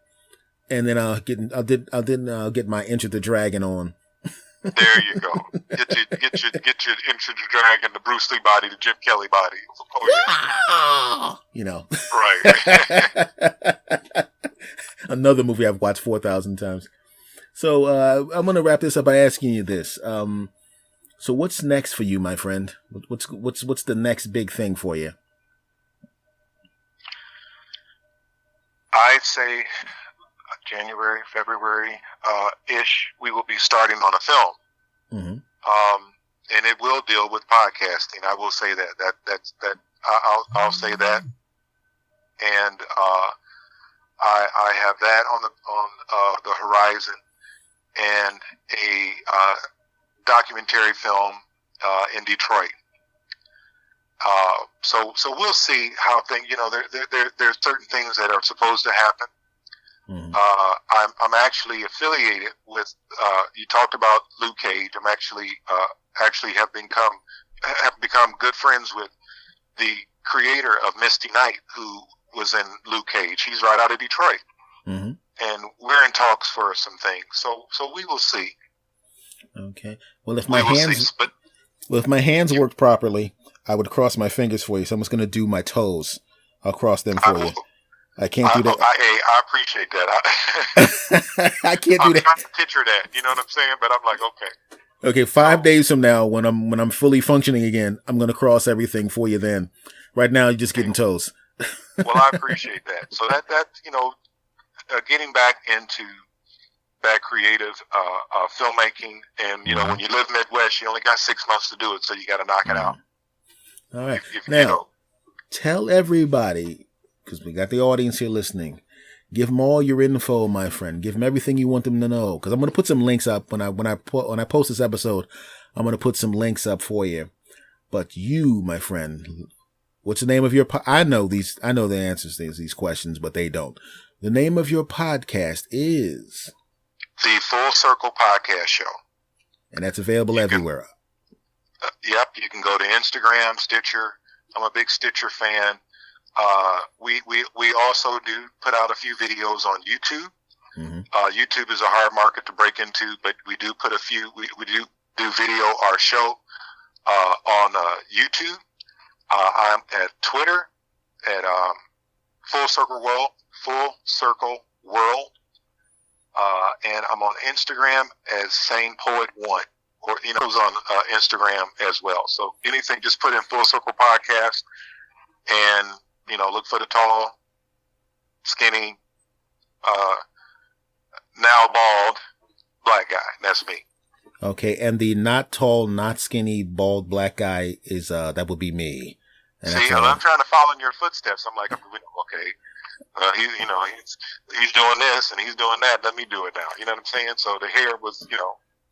and then I'll get my Enter the Dragon on. There you go. Get your Enter the Dragon, the Bruce Lee body, the Jim Kelly body. Oh yeah. Right. Another movie I've watched 4,000 times. So I'm going to wrap this up by asking you this. So what's next for you, my friend? What's the next big thing for you? I'd say January, February ish, we will be starting on a film. Mm-hmm. And it will deal with podcasting. I will say that. I'll say that. And I have that on the horizon, and a documentary film in Detroit. So we'll see how things. There's certain things that are supposed to happen. Mm-hmm. I'm actually affiliated with. You talked about Luke Cage. I'm actually have become good friends with the creator of Misty Knight, who was in Luke Cage. He's right out of Detroit. Mm-hmm. And we're in talks for some things. So we will see. Okay. Well, if my hands worked properly, I would cross my fingers for you. So I'm just going to do my toes. I'll cross them for you. I can't do that. I appreciate that. I can't do that. I'm trying to picture that. You know what I'm saying? But I'm like, okay. Okay, 5 days from now, when I'm fully functioning again, I'm going to cross everything for you then. Right now, you're just getting toes. Well, I appreciate that. So that getting back into that creative filmmaking, and when you live Midwest, you only got 6 months to do it, so you got to knock it out. All right. Now, tell everybody, because we got the audience here listening. Give them all your info, my friend. Give them everything you want them to know. Because I'm going to put some links up when I post this episode. I'm going to put some links up for you. But you, my friend, what's the name of your? I know the answers to these questions, but they don't. The name of your podcast is the Full Circle Podcast Show, and that's available everywhere. Yep, you can go to Instagram, Stitcher. I'm a big Stitcher fan. We also do put out a few videos on YouTube. Mm-hmm. YouTube is a hard market to break into, but we do put a few. We do video our show on YouTube. I'm at Twitter at Full Circle World, and I'm on Instagram as Sane Poet 1, or it was on Instagram as well. So anything, just put in Full Circle Podcast, and look for the tall, skinny, now bald black guy. That's me. Okay, and the not tall, not skinny, bald black guy is that would be me. And see, I'm trying to follow in your footsteps. I'm like, okay, he's doing this and he's doing that. Let me do it now. You know what I'm saying? So the hair was,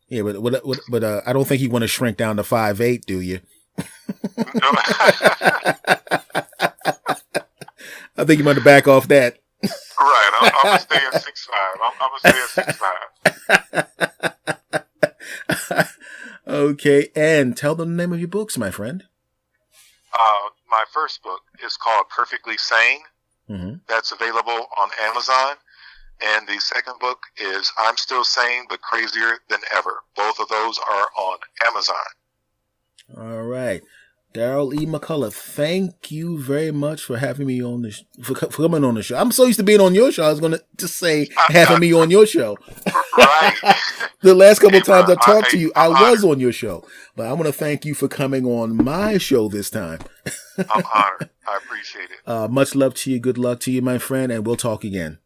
Yeah, but I don't think you want to shrink down to 5'8", do you? I think you want to back off that. Right, I'm gonna stay at 6'5". I'm gonna stay at 6'5". Okay, and tell them the name of your books, my friend. My first book is called Perfectly Sane. Mm-hmm. That's available on Amazon. And the second book is I'm Still Sane, but Crazier Than Ever. Both of those are on Amazon. All right. Darryl E. McCullough, thank you very much for having me on this, for coming on the show. I'm so used to being on your show. I was going to just say having me on your show. Right. The last couple of times I talked to you, I was on your show. But I want to thank you for coming on my show this time. I'm honored. I appreciate it. Much love to you. Good luck to you, my friend. And we'll talk again.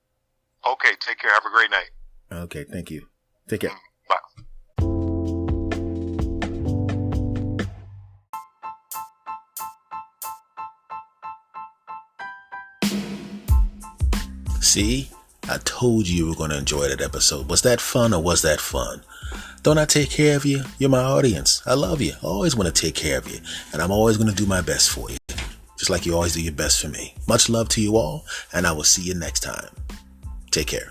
Okay. Take care. Have a great night. Okay. Thank you. Take care. Bye. See, I told you were going to enjoy that episode. Was that fun or was that fun? Don't I take care of you? You're my audience. I love you. I always want to take care of you. And I'm always going to do my best for you. Just like you always do your best for me. Much love to you all. And I will see you next time. Take care.